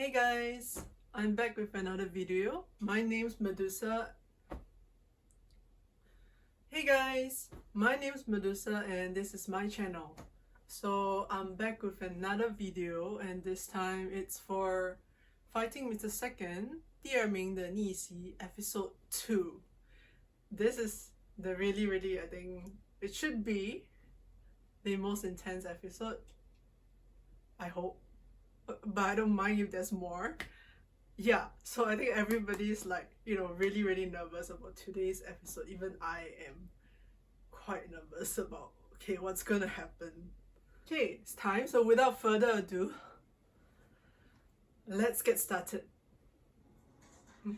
Hey guys, I'm back with another video. My name's Medusa. Hey guys, my name's Medusa and this is my channel. So I'm back with another video and this time it's for Fighting Mr. Second, 第二名的逆袭 episode 2. This is the really, I think it should be the most intense episode. I hope. But I don't mind if there's more. Yeah, so I think everybody's like, really nervous about today's episode. Even I am quite nervous about, okay, what's gonna happen. Okay, it's time. So without further ado, let's get started.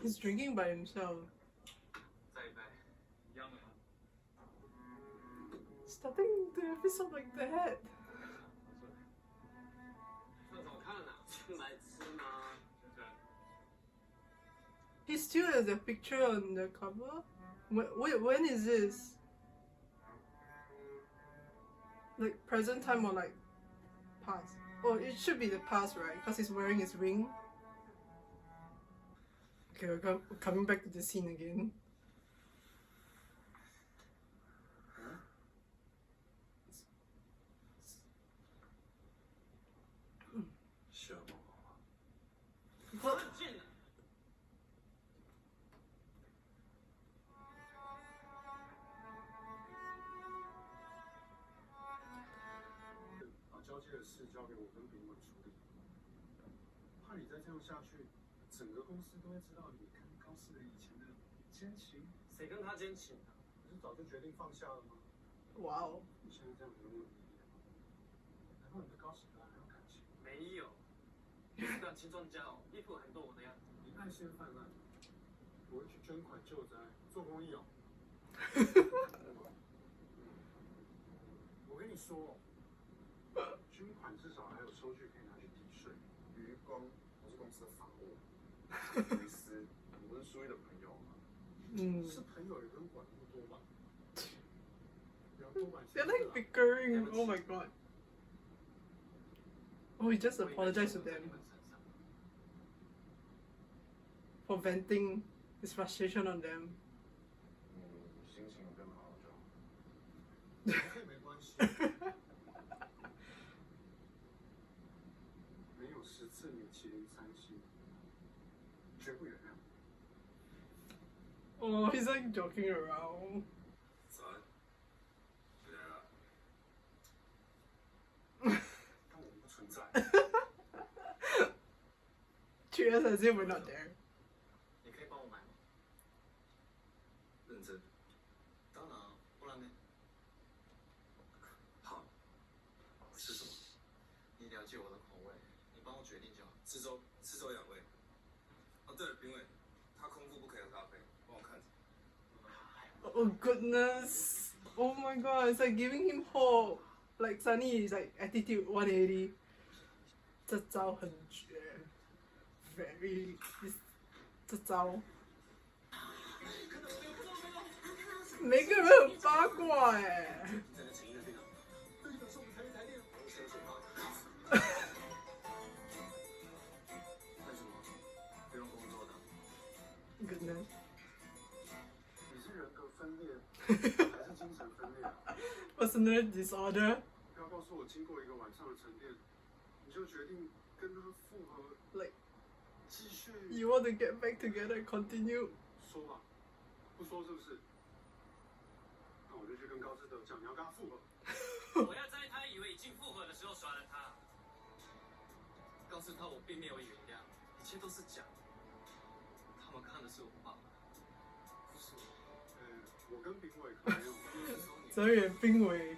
He's drinking by himself. Starting the episode like that. He still has a picture on the cover? Wait, when is this? Like present time or like past? Oh, it should be the past, right? Because he's wearing his ring. Okay, we're coming back to the scene again. What? Wow. 没有，这段青壮交衣服很多我的样子。你爱先泛滥，我会去捐款救灾，做公益哦。我跟你说，捐款至少还有收据可以拿去抵税。余光，我是公司的法务，律师，你不是苏毅的朋友吗？是朋友也不用管那么多吧？ They're like bickering. Oh my god. Oh, he just apologized to them for venting his frustration on them. 心情更好就好。没关系。没有10次米其林3星，绝不原谅。Oh, he's like joking around. Cheers as if we're not there. 你可以帮我买吗？认真？当然，不然呢？好，吃什么？你了解我的口味，你帮我决定就好。吃粥2味。哦，对了，评委，他空腹不可以喝咖啡，帮我看着。 Oh goodness. Oh my god, it's like giving him hope. Like Sunny is like attitude 180. 这招很绝。Very 这招。每个人很八卦哎。Goodness. 你是人格分裂还是精神分裂？Personal disorder. 不要告诉我经过一个晚上的沉淀，你就决定跟他复合。 Like 继续。You want to get back together, continue. 说吧，不说是不是？那我就去跟高志德讲，你要跟他复合。我要在他以为已经复合的时候耍了他。告诉他我并没有原谅，一切都是假的。他们看的是我爸爸，不是我。我跟炳伟可能有。泽远、兵伟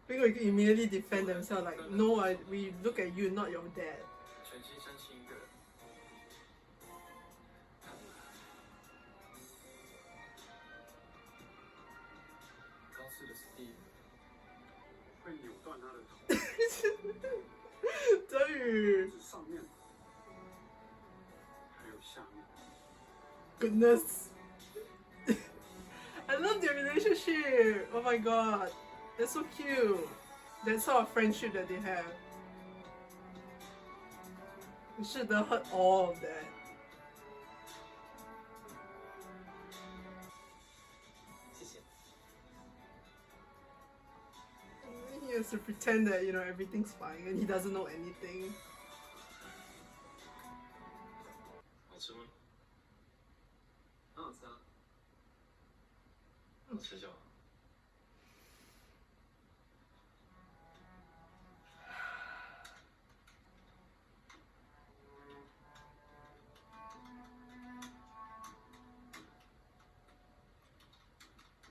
immediately defend themselves like, no, we look at you, not your dad. 全心相信一个人。高四的 Steve 会扭断他的头。泽宇。上面还有下面。Goodness. I love their relationship. Oh my god. They're so cute. That sort of friendship that they have. You should have heard all of that. He has to pretend that, you know, everything's fine and he doesn't know anything. 好吃吗？很好吃啊。好吃就好。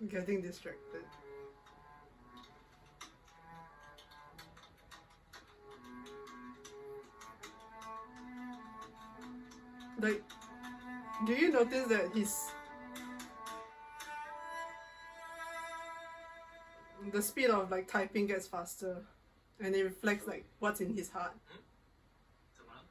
Getting distracted. Like, do you notice that the speed of like typing gets faster, and it reflects like what's in his heart. 怎么了？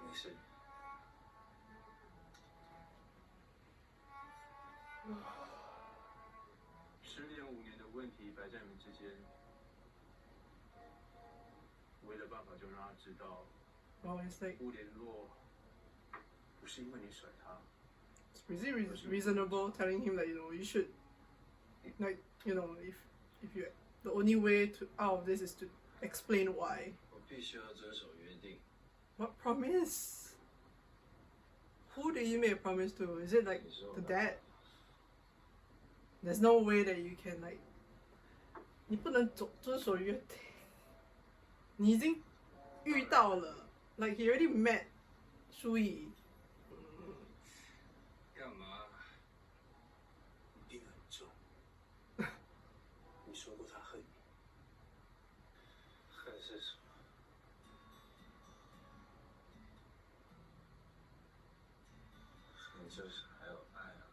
没事。10年5年的问题摆在你们之间，唯一的办法就让他知道， Well, it's like 不联络不是因为你甩他。 it's pretty reasonable telling him that, you know, you should, like, you know, if you the only way to out of this is to explain why. 我必须要遵守约定。 What promise? Who did you make a promise to? Is it like the dad? There's no way that you can like 你不能遵守约定，你已经遇到了 like he already met 舒怡。干嘛？你病很重。你说过他恨你，恨是什么？恨就是还有爱啊。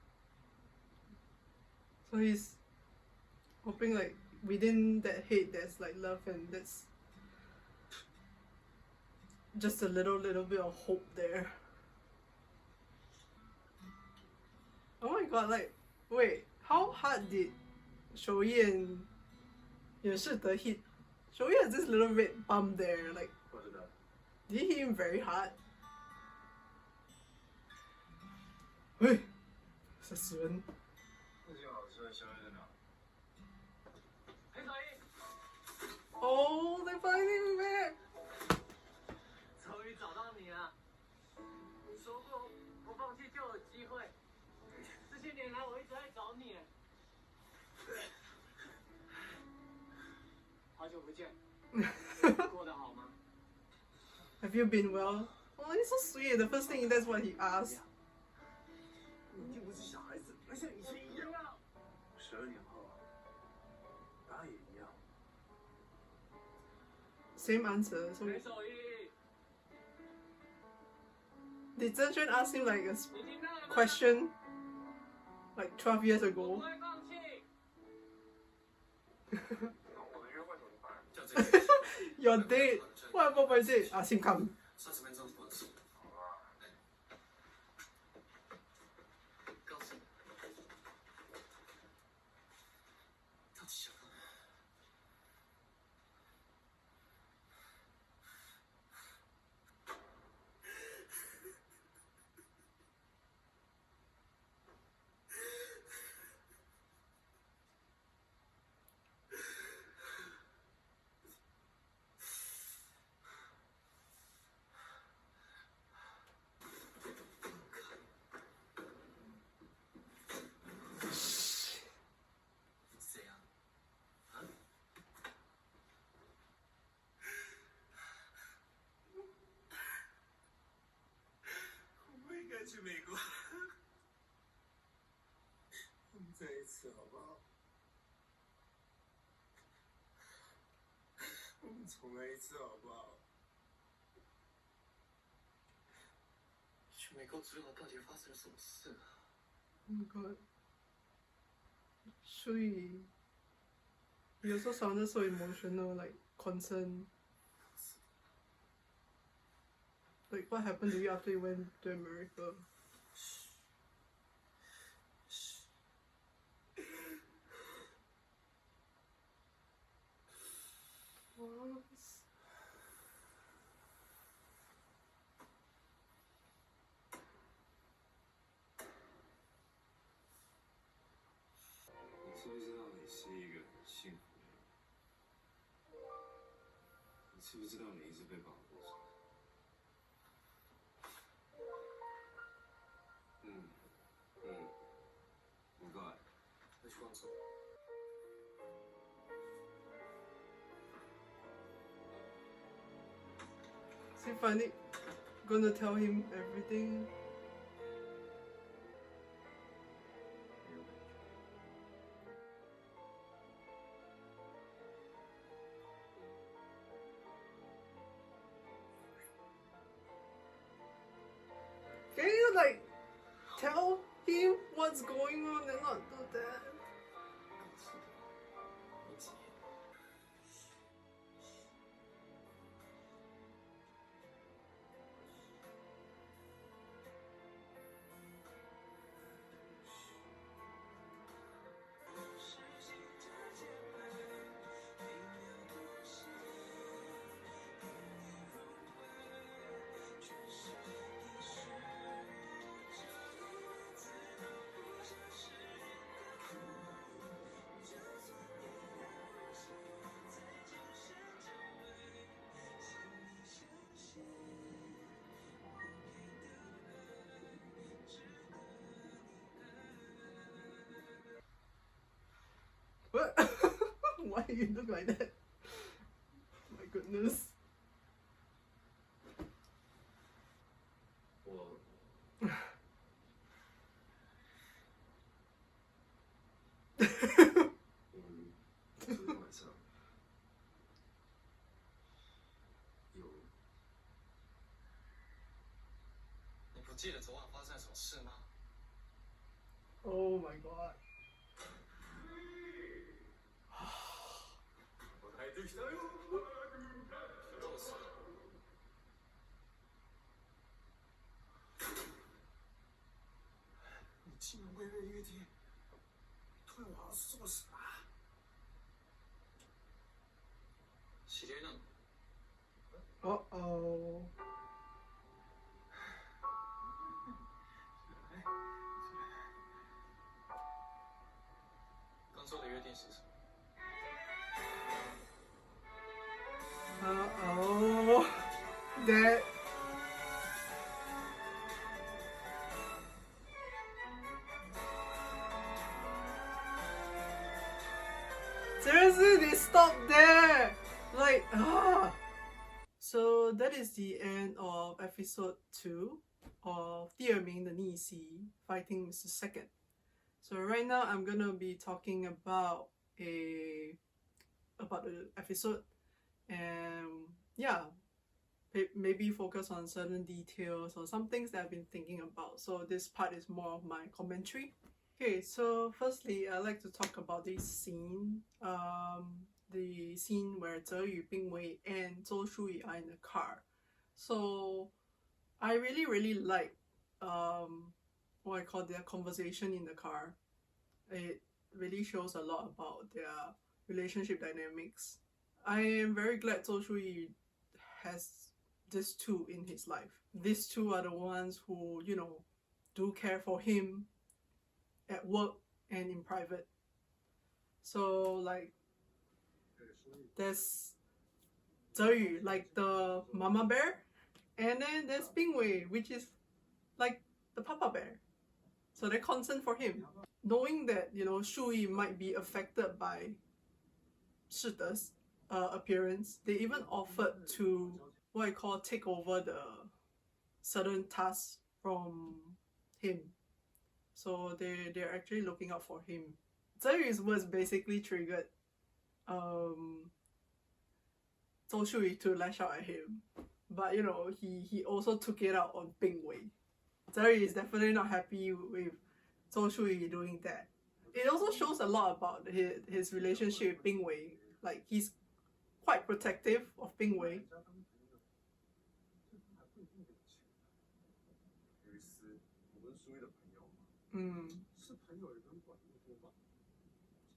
So he's hoping like within that hate there's like love and that's just a little bit of hope there. Oh my god, like wait, how hard did 首燕也是得 hit? 首燕 has this little red bump there, like 不知道。 did he hit him very hard? 喂，是死人。 附近好吃的宵夜在哪？黑小英， Oh, they finally met. 终于找到你了。你说过不放弃就有机会。这些年来我一直在找你。好久不见，过得好吗？ Have you been well? Oh, he's so sweet. The first thing that's what he asked. 你已经不是小孩子，而且你是一样。12年后，他也一样。 Same answer. So 黑手艺， did Zhen Xuan ask him like a 你听到了吗？ question like 12 years 我 ago? 不会放弃。我的约为什么办？就这个。Your date? What about my date? Ask him come. 30分钟过去。好吧。告诉你，到底想干嘛？ 怎样？啊？我不应该去美国。我们再一次好不好？我们重来一次好不好？去美国之后到底发生了什么事啊？ Oh my god. Shui. He also sounded so emotional, like concerned. Like what happened to you after you went to America? 知道你一直被保护着。不该，我去工作。Is he finally gonna tell him everything? Can you like tell him what's going on and not do that? What? Why you look like that? My goodness. 我昨天晚上有，你不记得昨晚发生了什么事吗？ Oh my god. 我帰ってきたよ。どうする？你竟然违背约定，对我儿子作死啊！知り合いなの？ Uh-oh. 刚做的约定是什么？ Uh-oh. That. Seriously, they stopped there. Like, ah. So that is the end of episode 2 of 第二名的逆袭 fighting Mr. Second. So right now I'm gonna be talking about the episode, and yeah, maybe focus on certain details or some things that I've been thinking about. So this part is more of my commentary. Okay, so firstly, I'd like to talk about this scene. The scene where Zhe Yu, Bingwei, and Zhou Shuyi are in the car. So I really like what I call their conversation in the car. It really shows a lot about their relationship dynamics. I am very glad Zhou Shuyi has these two in his life. These two are the ones who, you know, do care for him at work and in private. So like there's Zhe Yu, like the mama bear, and then there's Bingwei, which is like the papa bear. So they're concerned for him. Knowing that, you know, Shuyi might be affected by Shide's appearance, they even offered to, what I call, take over the certain tasks from him. So they're actually looking out for him. Zhe Yu's was basically triggered Zhou Shuyi to lash out at him. But you know, he also took it out on Bingwei. Zhe Yu is definitely not happy with Zhou Shuyi doing that. It also shows a lot about his relationship with Bingwei. Like, he's quite protective of Bingwei.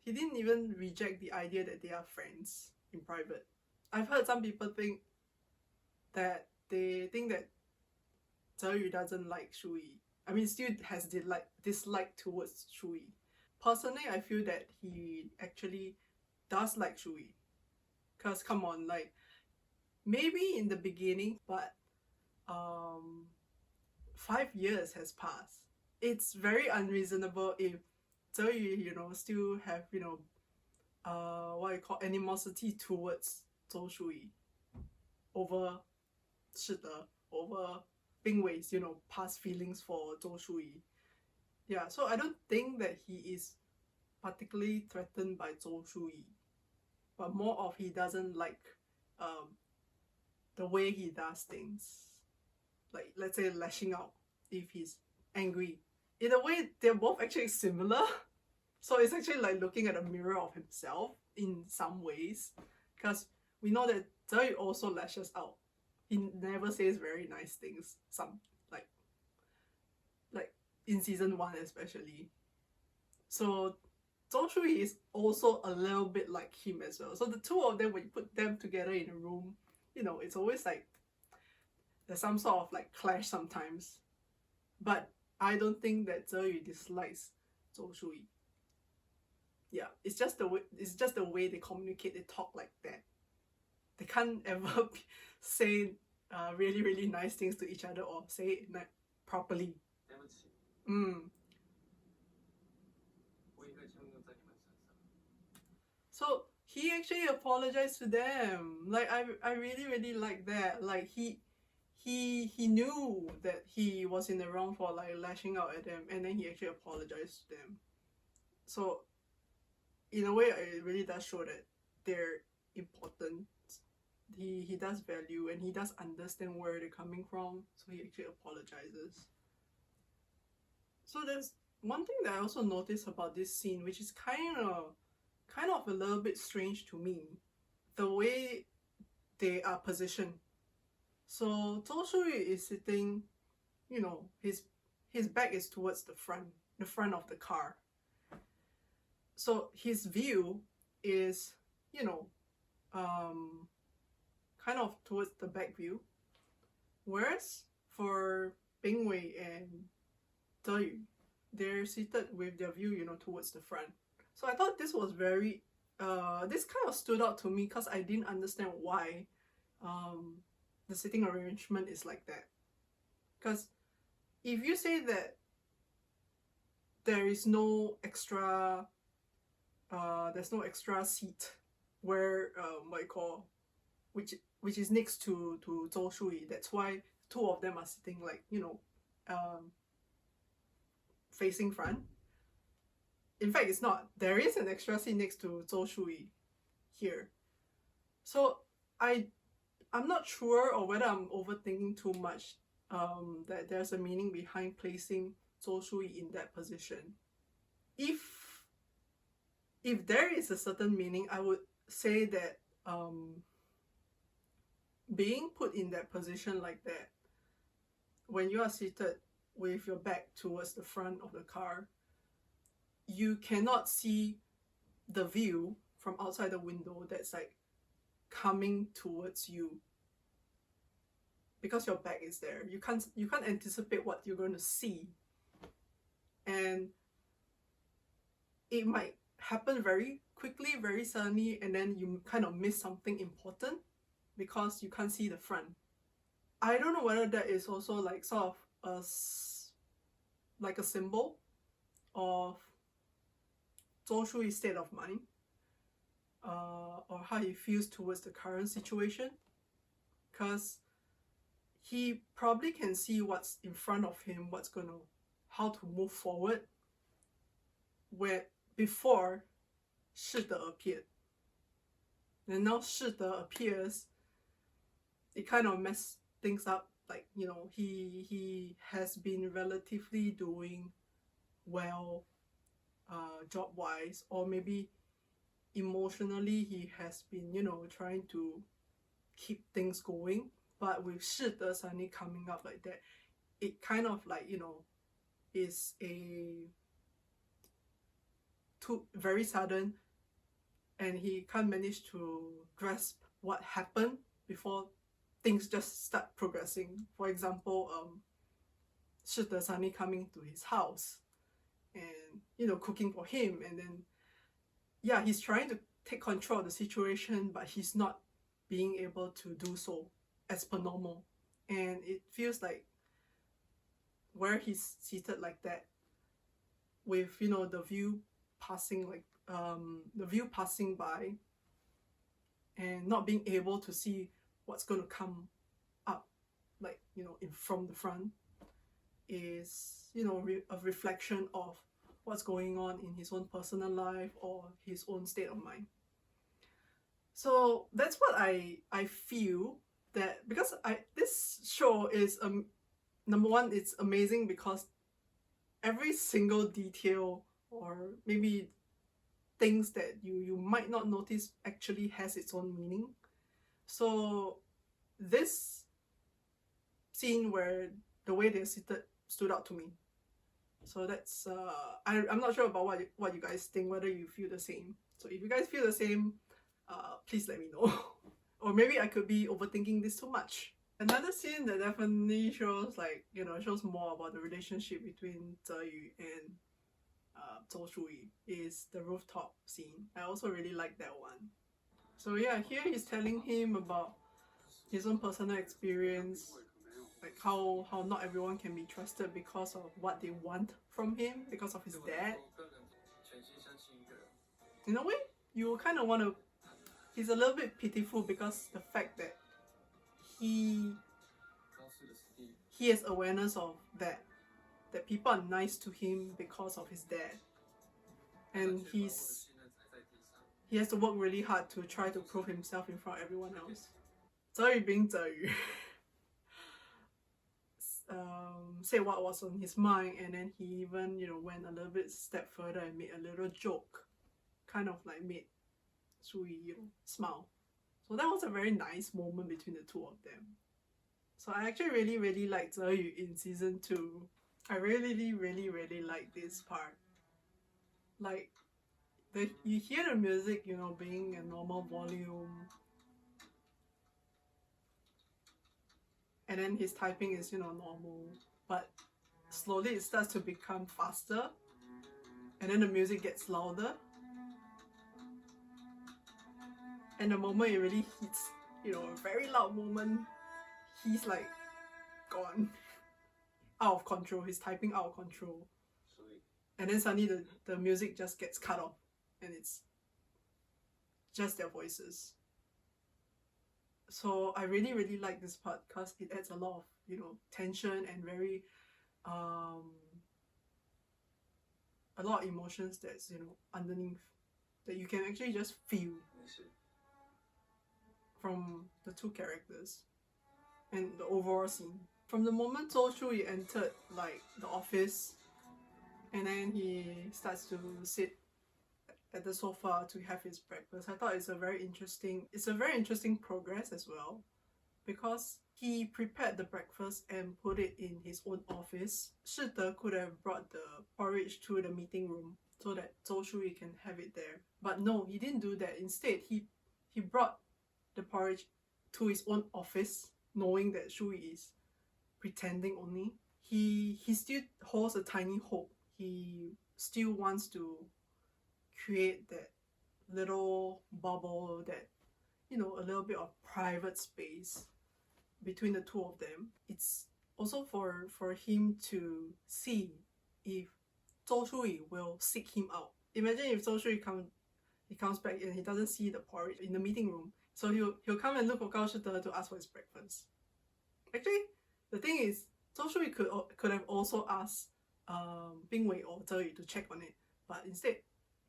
He didn't even reject the idea that they are friends in private. I've heard some people think that they think that Zhe Yu doesn't like Shuyi. I mean, still has dislike towards Shuyi. Personally, I feel that he actually does like Shuyi. Cause come on, like, maybe in the beginning, but 5 years has passed. It's very unreasonable if Zhe Yu, still have, what you call animosity towards Zhou Shuyi over Shide, over Bing Wei's, past feelings for Zhou Shuyi. Yeah, so I don't think that he is particularly threatened by Zhou Shuyi, but more of he doesn't like the way he does things. Like, let's say, lashing out if he's angry. In a way, they're both actually similar. So it's actually like looking at a mirror of himself in some ways. Because we know that Zhe Yu also lashes out. He never says very nice things. Like in season 1 especially. So Zhou Shuyi is also a little bit like him as well. So the two of them, when you put them together in a room, it's always like there's some sort of like clash sometimes. But I don't think that Zhe Yu dislikes Zhou Shuyi. Yeah, it's just the way they communicate. They talk like that. They can't ever say really, really nice things to each other or say it properly. So he actually apologized to them. Like, I really, really like that. Like, he knew that he was in the wrong for like lashing out at them, and then he actually apologized to them. So in a way, it really does show that they're important. He does value, and he does understand where they're coming from, so he actually apologizes. So there's one thing that I also noticed about this scene, which is kind of a little bit strange to me, the way they are positioned. So Zhou Shuyi is sitting, his back is towards the front of the car. So his view is, kind of towards the back view. Whereas for Bing Wei and Zhe Yu, they're seated with their view, towards the front. So I thought this was very, this kind of stood out to me because I didn't understand why the sitting arrangement is like that. Because if you say that there is no extra, there's no extra seat where, which is next to Zhou Shuyi, that's why two of them are sitting like, facing front. In fact, it's not. There is an extra seat next to Zhou Shuyi here. So I'm not sure, or whether I'm overthinking too much, that there's a meaning behind placing Zhou Shuyi in that position. If there is a certain meaning, I would say that being put in that position like that, when you are seated with your back towards the front of the car, you cannot see the view from outside the window that's like coming towards you, because your back is there. You can't anticipate what you're going to see, and it might happen very quickly, very suddenly, and then you kind of miss something important because you can't see the front. I don't know whether that is also like sort of a symbol of Zhou Shuyi's state of mind, or how he feels towards the current situation, because he probably can see what's in front of him, how to move forward, where before Shide appeared. And now Shide appears, it kind of messed things up. Like, he has been relatively doing well job-wise, or maybe emotionally he has been, trying to keep things going. But with Shide suddenly coming up like that, it kind of like, is very sudden, and he can't manage to grasp what happened before things just start progressing. For example, Shide suddenly coming to his house and, cooking for him, and then, yeah, he's trying to take control of the situation, but he's not being able to do so as per normal. And it feels like where he's seated like that, with, you know, the view passing, like the view passing by, and not being able to see what's going to come up, like, you know, from the front, is, you know, a reflection of what's going on in his own personal life or his own state of mind. So that's what I feel, that because this show is number one, it's amazing because every single detail, or maybe things that you might not notice, actually has its own meaning. So this scene where the way they're seated stood out to me. So that's I'm not sure about what you guys think, whether you feel the same. So if you guys feel the same, please let me know. Or maybe I could be overthinking this too much. Another scene that definitely shows, like, you know, shows more about the relationship between Ze Yu and Zhou Shuyi is the rooftop scene. I also really like that one. So yeah, here he's telling him about his own personal experience, like how not everyone can be trusted because of what they want from him, because of his dad. In a way, you kind of want to... He's a little bit pitiful because the fact that he has awareness of that people are nice to him because of his dad, and he has to work really hard to try to prove himself in front of everyone else. Ze Yu being Ze Yu said what was on his mind, and then he even, you know, went a little bit step further and made a little joke, kind of like made Shuyi, you know, smile. So that was a very nice moment between the two of them. So I actually really liked Ze Yu in season 2. I really like this part. Like, you hear the music, you know, being a normal volume, and then his typing is, you know, normal, but slowly it starts to become faster, and then the music gets louder, and the moment it really hits, you know, a very loud moment, he's like gone, out of control. He's typing out of control, and then suddenly the music just gets cut off, and it's just their voices. So I really like this part because it adds a lot of, you know, tension and very a lot of emotions that's, you know, underneath, that you can actually just feel from the two characters and the overall scene. From the moment Zhou Shuyi entered, like, the office, and then he starts to sit at the sofa to have his breakfast, I thought it's a very interesting progress as well, because he prepared the breakfast and put it in his own office. Shide could have brought the porridge to the meeting room so that Zhou Shuyi can have it there, but no, he didn't do that. Instead, he brought the porridge to his own office, knowing that Shuyi is pretending only. He still holds a tiny hope. He still wants to create that little bubble, that, you know, a little bit of private space between the two of them. It's also for him to see if Zhou Shuyi will seek him out. Imagine if Zhou Shuyi comes back and he doesn't see the porridge in the meeting room, so he'll come and look for Gao Shide to ask for his breakfast. Actually, the thing is, Zhou Shuyi could have also asked Bing Wei or Ze Yu to check on it, but instead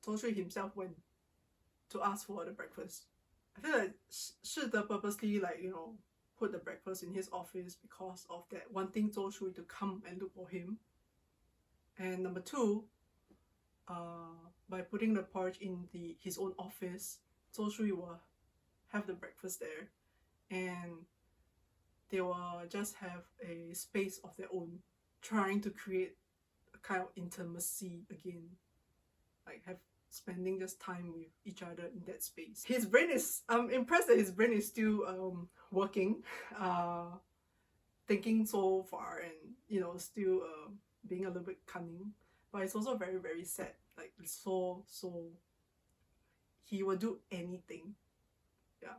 Zhou Shuyi himself went to ask for the breakfast. I feel like Shide purposely, like, you know, put the breakfast in his office because of that, wanting Zhou Shuyi to come and look for him. And number 2, by putting the porridge in his own office, Zhou Shuyi will have the breakfast there, and they will just have a space of their own, trying to create a kind of intimacy again, like spending just time with each other in that space. His brain is, I'm impressed that his brain is still working, thinking so far, and, you know, still being a little bit cunning, but it's also very sad. Like, so he will do anything, yeah,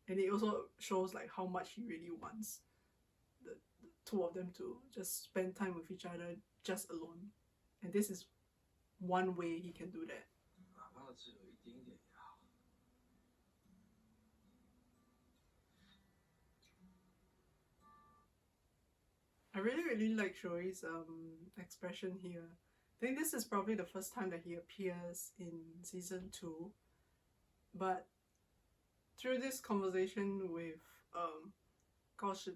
And it also shows like how much he really wants the two of them to just spend time with each other just alone. And this is one way he can do that. I really like Shoei's expression here. I think this is probably the first time that he appears in season 2. But through this conversation with Gao Shide,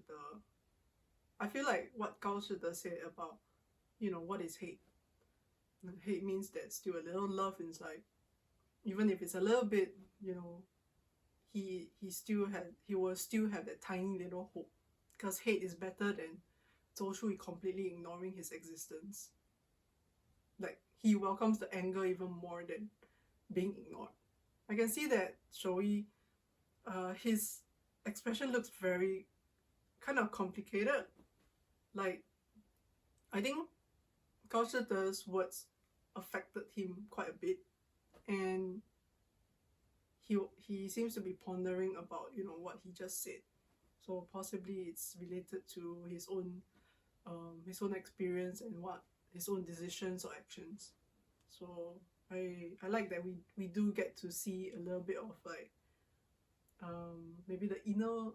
I feel like what Gao Shide said about, what is hate. Hate means there's still a little love inside. Even if it's a little bit, he will still have that tiny little hope. Because hate is better than Zhou Shui completely ignoring his existence. Like, he welcomes the anger even more than being ignored. I can see that Shoei, his expression looks very kind of complicated. Like, I think Gao Shide's words affected him quite a bit, and he seems to be pondering about what he just said. So possibly it's related to his own experience and what his own decisions or actions. So I like that we do get to see a little bit of like maybe the inner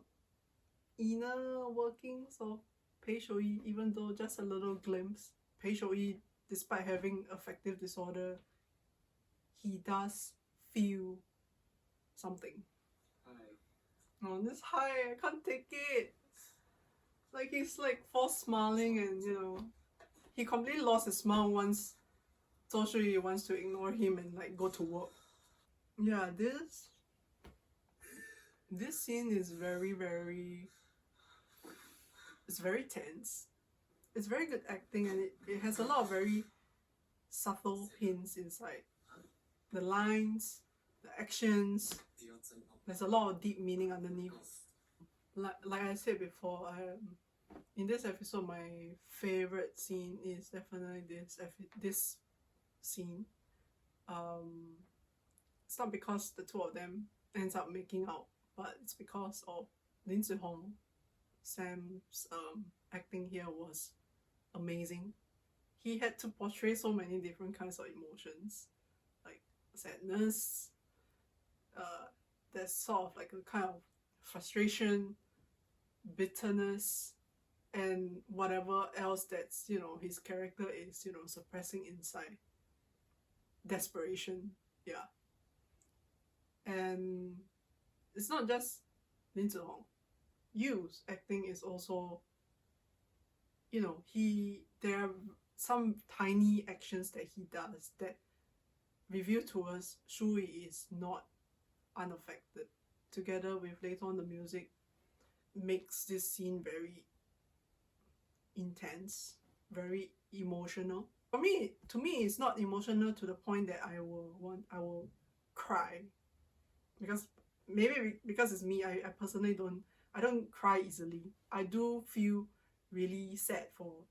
workings of Pei Shouyi, even though just a little glimpse. Pei Shouyi, despite having affective disorder, he does feel something. Hi. Oh, this high, I can't take it. Like, he's like forced smiling, and he completely lost his smile once Zhou Shui wants to ignore him and like go to work. Yeah, this scene is very it's very tense. It's very good acting, and it has a lot of very subtle hints inside. The lines, the actions, there's a lot of deep meaning underneath. Like I said before, in this episode, my favorite scene is definitely this scene. It's not because the two of them ends up making out, but it's because of Lin Zihong. Sam's acting here was amazing. He had to portray so many different kinds of emotions, like sadness, there's sort of like a kind of frustration, bitterness, and whatever else that's his character is suppressing inside. Desperation, yeah. And it's not just Lin Zihong. Yu's acting is also, there are some tiny actions that he does that reveal to us Shui is not unaffected. Together with later on the music, makes this scene very intense, very emotional. To me, it's not emotional to the point that I will cry, because maybe because it's me, I personally don't cry easily. I do feel really sad for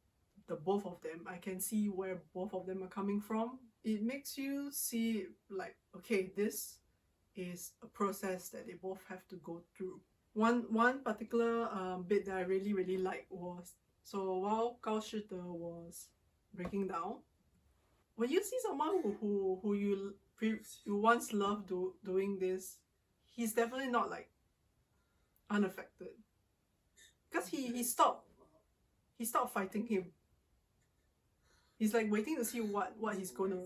the both of them. I can see where both of them are coming from. It makes you see like, okay, this is a process that they both have to go through. One particular bit that I really liked was, so while Gao Shide was breaking down, when you see someone who you once loved doing this, he's definitely not like unaffected, because he stopped fighting him. He's like waiting to see what he's gonna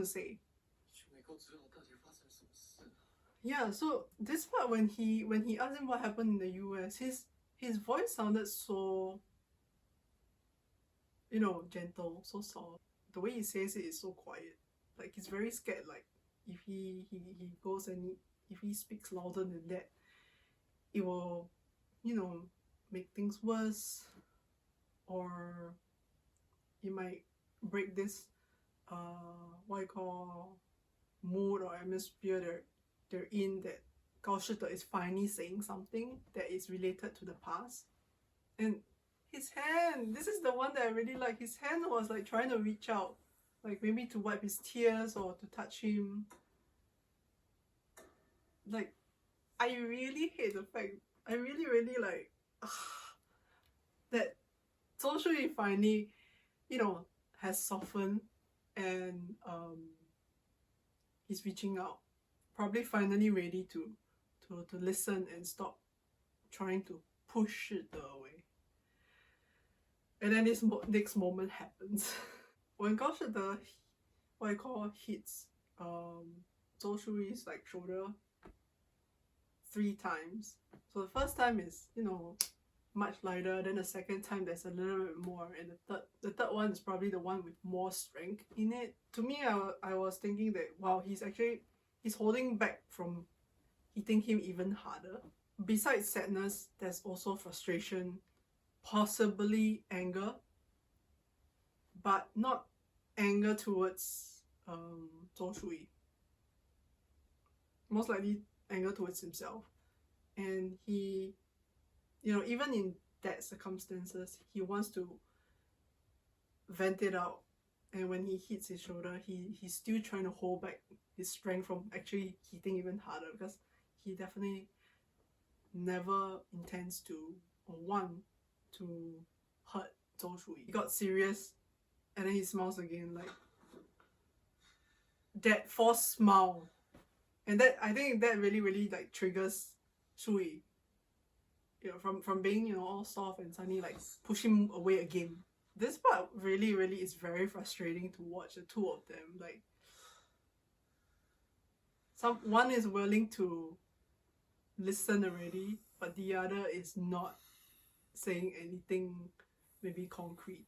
say. Yeah, so this part, when he asked him what happened in the US, his voice sounded so gentle, so soft. The way he says it is so quiet. Like, he's very scared, like if he goes and if he speaks louder than that, it will make things worse, or it might break this what you call mood or atmosphere they're in, that Gao Shide is finally saying something that is related to the past. And his hand, this is the one that I really like. His hand was like trying to reach out, like maybe to wipe his tears or to touch him. Like, I really hate the fact, I really like that Zhou Shui finally, has softened and he's reaching out, probably finally ready to listen and stop trying to push it away. And then this next moment happens. When gush what I call hits Zhou Shui's like shoulder 3 times. So the first time is, much lighter, then the second time there's a little bit more, and the third one is probably the one with more strength in it. To me, I was thinking that, wow, he's holding back from hitting him even harder. Besides sadness, there's also frustration, possibly anger, but not anger towards Zhou Shui. Most likely anger towards himself. And he, even in that circumstances, he wants to vent it out. And when he hits his shoulder, he's still trying to hold back his strength from actually hitting even harder, because he definitely never intends to or want to hurt Zhou Shui. He got serious, and then he smiles again, like that forced smile. And that, I think that really like triggers Shui. From being, all soft and suddenly like push him away again. This part really is very frustrating to watch, the two of them. Like, one is willing to listen already, but the other is not saying anything maybe concrete.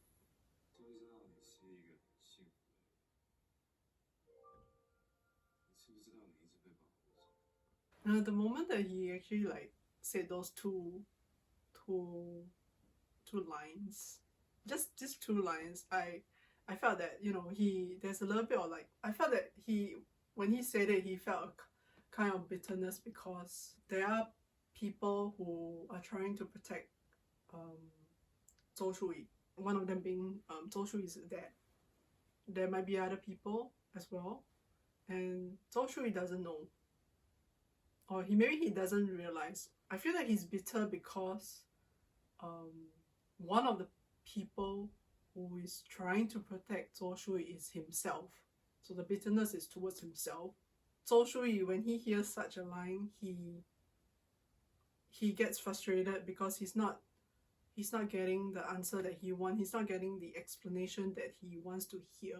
And at the moment that he actually like said those two lines, just 2 lines, I felt that, there's a little bit of like, I felt that when he said it, he felt a kind of bitterness, because there are people who are trying to protect Zhou Shui. One of them being Zhou Shui's dad. There might be other people as well, and Zhou Shui doesn't know, or maybe he doesn't realize. I feel that he's bitter because one of the people who is trying to protect Zhou Shui is himself. So the bitterness is towards himself. Zhou Shui, when he hears such a line, he gets frustrated because he's not getting the answer that he wants. He's not getting the explanation that he wants to hear.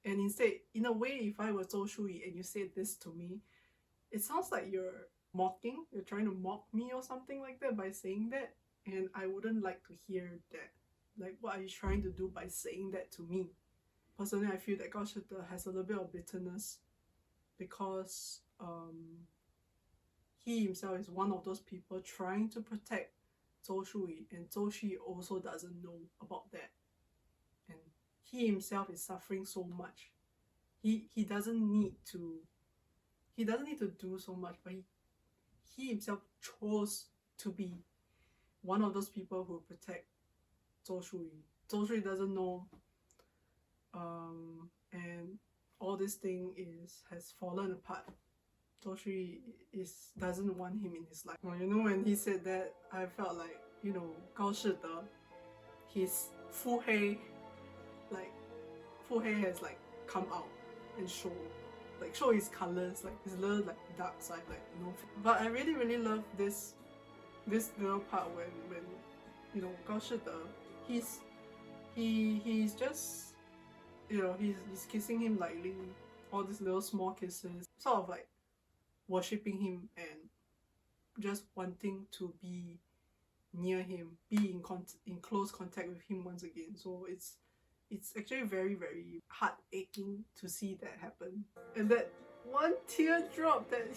And instead, in a way, if I were Zhou Shui and you said this to me, it sounds like you're mocking, you're trying to mock me or something like that by saying that, and I wouldn't like to hear that. Like, what are you trying to do by saying that to me? Personally, I feel that gush has a little bit of bitterness because he himself is one of those people trying to protect Zhou Shui, and Zhou Shui also doesn't know about that, and he himself is suffering so much. He doesn't need to do so much, but he himself chose to be one of those people who protect Zhou Shui. Zhou Shui doesn't know, and all this thing has fallen apart. Zhou Shui doesn't want him in his life. Well, when he said that, I felt like, Gao Shide, his Fu Hei has like come out and show his colors, like his little like dark side, like But I really love this little part when Gao Shide, he's just he's kissing him lightly, all these little small kisses, sort of like worshipping him and just wanting to be near him, be in close contact with him once again. So it's actually very heart-aching to see that happen. And that one teardrop that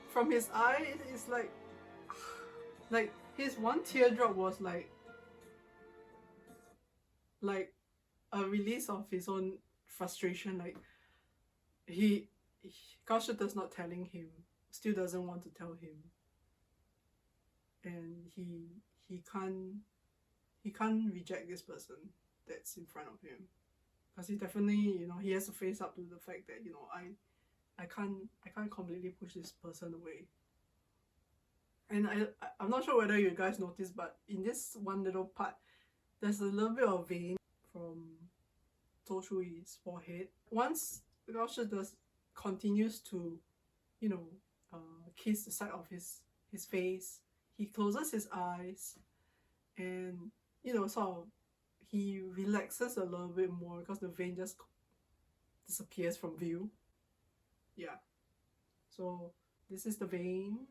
from his eye is like his one teardrop was like a release of his own frustration. Like Gao Shide's not telling him, still doesn't want to tell him, and he can't reject this person that's in front of him, because he definitely he has to face up to the fact that I can't completely push this person away. And I'm not sure whether you guys noticed, but in this one little part, there's a little bit of vein from Zhou Shuyi's forehead. Once Gao Shi continues to, you know, kiss the side of his face, he closes his eyes, and you know, sort of, he relaxes a little bit more because the vein just disappears from view. Yeah. So this is the vein.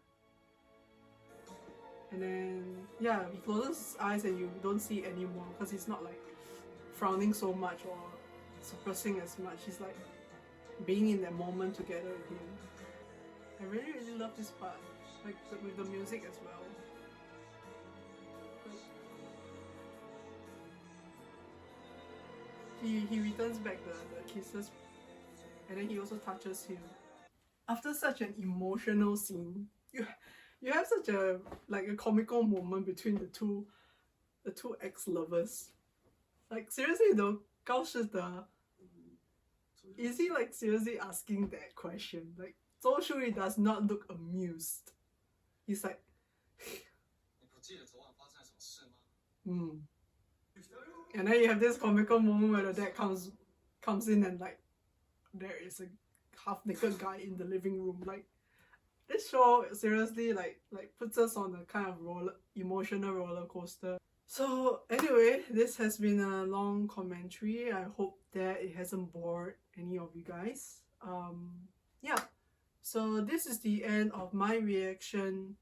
And then, yeah, he closes his eyes and you don't see it anymore because he's not like frowning so much or suppressing as much. He's like being in that moment together with him. I really, really love this part, like with the music as well. He returns back the kisses, and then he also touches him. After such an emotional scene, you have such a comical moment between the two ex-lovers. Like seriously though, Gao Shi is he like seriously asking that question? Like Zhou Shuyi does not look amused. He's like And then you have this comical moment where the dad comes in and like there is a half-naked guy in the living room. Like this show seriously like puts us on a kind of emotional roller coaster. So anyway, this has been a long commentary. I hope that it hasn't bored any of you guys. Yeah. So this is the end of my reaction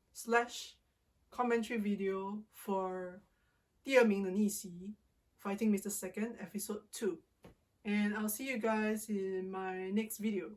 / commentary video for 第二名的逆袭 Fighting Mr. Second episode 2. And I'll see you guys in my next video.